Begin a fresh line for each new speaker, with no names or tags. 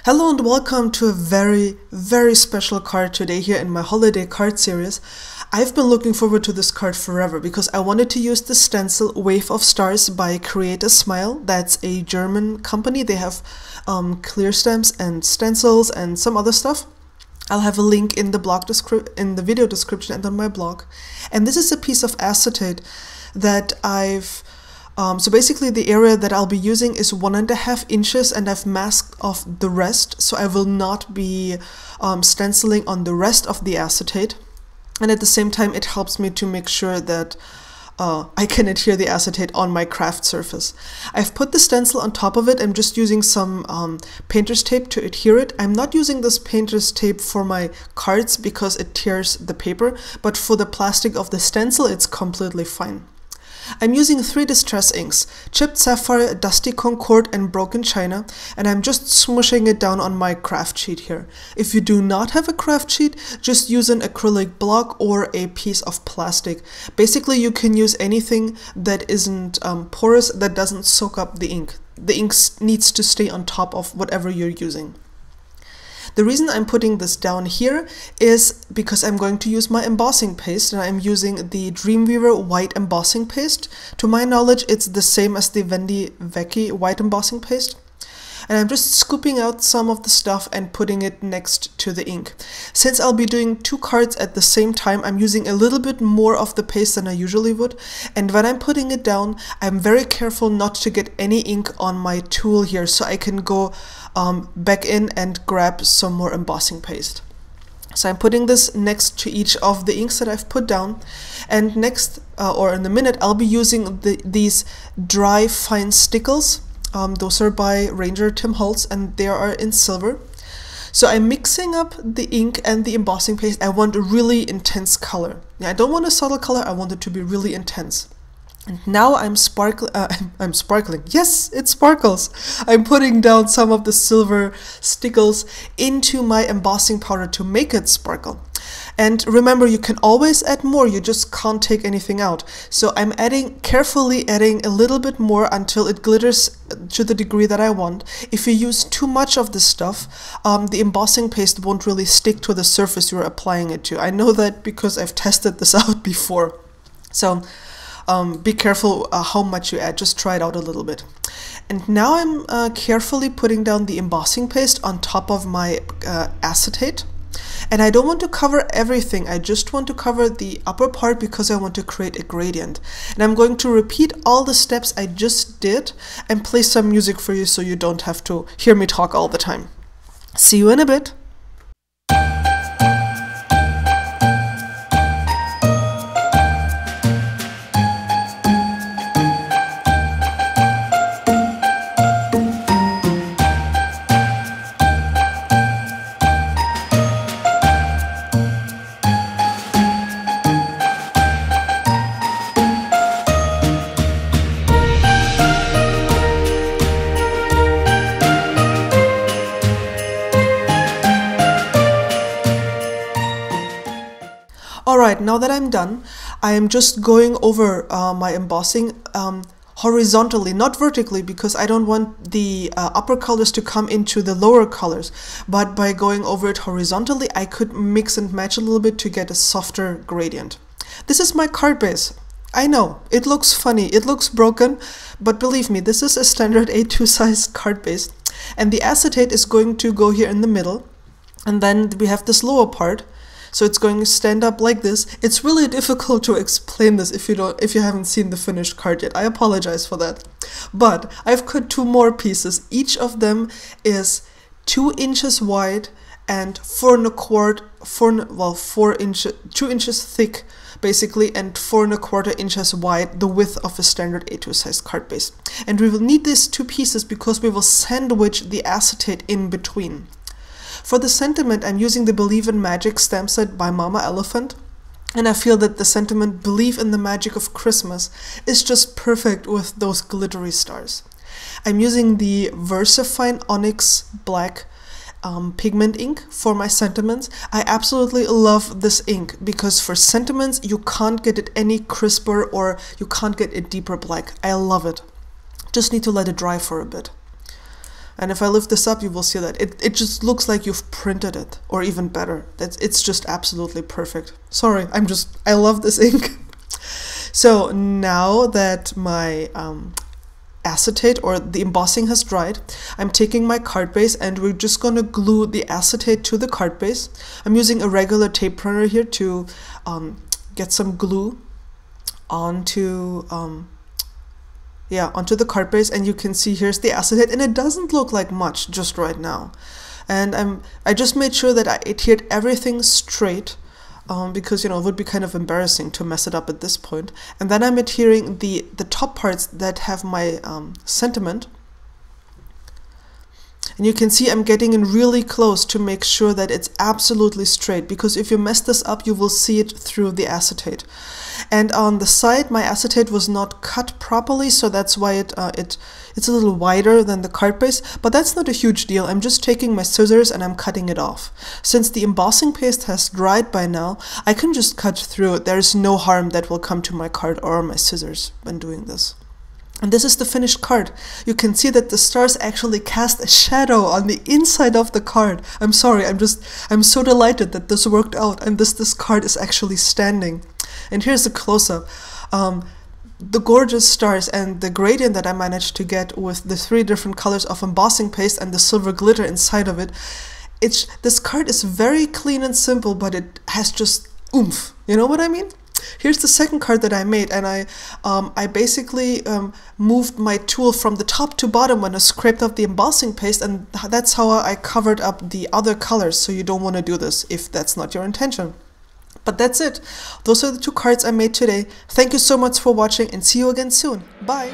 Hello and welcome to a very special card today here in my holiday card series. I've been looking forward to this card forever because I wanted to use the stencil Wave of Stars by Create a Smile. That's a German company. They have clear stamps and stencils and some other stuff. I'll have a link in the video description and on my blog. And this is a piece of acetate that so basically the area that I'll be using is 1.5 inches and I've masked off the rest, so I will not be stenciling on the rest of the acetate. And at the same time it helps me to make sure that I can adhere the acetate on my craft surface. I've put the stencil on top of it. I'm just using some painter's tape to adhere it. I'm not using this painter's tape for my cards because it tears the paper, but for the plastic of the stencil it's completely fine. I'm using 3 distress inks, Chipped Sapphire, Dusty Concord and Broken China, and I'm just smushing it down on my craft sheet here. If you do not have a craft sheet, just use an acrylic block or a piece of plastic. Basically, you can use anything that isn't porous, that doesn't soak up the ink. The ink needs to stay on top of whatever you're using. The reason I'm putting this down here is because I'm going to use my embossing paste, and I'm using the Dreamweaver white embossing paste. To my knowledge, it's the same as the Wendy Vecchi white embossing paste. And I'm just scooping out some of the stuff and putting it next to the ink. Since I'll be doing 2 cards at the same time, I'm using a little bit more of the paste than I usually would. And when I'm putting it down, I'm very careful not to get any ink on my tool here, so I can go back in and grab some more embossing paste. So I'm putting this next to each of the inks that I've put down. And next, or in a minute, I'll be using these dry fine stickles. Those are by Ranger Tim Holtz and they are in silver. So I'm mixing up the ink and the embossing paste. I want a really intense color. I don't want a subtle color, I want it to be really intense. And now I'm sparkling. Yes, it sparkles. I'm putting down some of the silver stickles into my embossing powder to make it sparkle. And remember, you can always add more, you just can't take anything out. So I'm carefully adding a little bit more until it glitters to the degree that I want. If you use too much of this stuff, the embossing paste won't really stick to the surface you're applying it to. I know that because I've tested this out before. So be careful how much you add, just try it out a little bit. And now I'm carefully putting down the embossing paste on top of my acetate. And I don't want to cover everything, I just want to cover the upper part because I want to create a gradient. And I'm going to repeat all the steps I just did and play some music for you so you don't have to hear me talk all the time. See you in a bit. Alright, now that I'm done, I am just going over my embossing horizontally, not vertically, because I don't want the upper colors to come into the lower colors. But by going over it horizontally, I could mix and match a little bit to get a softer gradient. This is my card base. I know, it looks funny, it looks broken, but believe me, this is a standard A2 size card base. And the acetate is going to go here in the middle. And then we have this lower part. So it's going to stand up like this. It's really difficult to explain this if you haven't seen the finished card yet. I apologize for that. But I've cut 2 more pieces. Each of them is 2 inches wide and 4 inches, 2 inches thick basically, and 4¼ inches wide, the width of a standard A2 size card base. And we will need these 2 pieces because we will sandwich the acetate in between. For the sentiment, I'm using the Believe in Magic stamp set by Mama Elephant, and I feel that the sentiment Believe in the Magic of Christmas is just perfect with those glittery stars. I'm using the VersaFine Onyx Black pigment ink for my sentiments. I absolutely love this ink because for sentiments you can't get it any crisper or you can't get a deeper black. I love it. Just need to let it dry for a bit. And if I lift this up, you will see that it just looks like you've printed it, or even better. It's just absolutely perfect. Sorry, I love this ink. So now that my acetate or the embossing has dried, I'm taking my card base and we're just going to glue the acetate to the card base. I'm using a regular tape runner here to get some glue onto onto the card base, and you can see here's the acetate, and it doesn't look like much just right now. And I just made sure that I adhered everything straight, because it would be kind of embarrassing to mess it up at this point. And then I'm adhering the top parts that have my sentiment. And you can see I'm getting in really close to make sure that it's absolutely straight, because if you mess this up, you will see it through the acetate. And on the side, my acetate was not cut properly, so that's why it's a little wider than the card base, but that's not a huge deal. I'm just taking my scissors and I'm cutting it off. Since the embossing paste has dried by now, I can just cut through it. There's no harm that will come to my card or my scissors when doing this. And this is the finished card. You can see that the stars actually cast a shadow on the inside of the card. I'm sorry, I'm so delighted that this worked out and this card is actually standing. And here's a close-up. The gorgeous stars and the gradient that I managed to get with the 3 different colors of embossing paste and the silver glitter inside of it. This card is very clean and simple, but it has just oomph. You know what I mean? Here's the second card that I made, and I basically moved my tool from the top to bottom when I scraped up the embossing paste, and that's how I covered up the other colors. So you don't want to do this if that's not your intention. But that's it. Those are the 2 cards I made today. Thank you so much for watching, and see you again soon. Bye!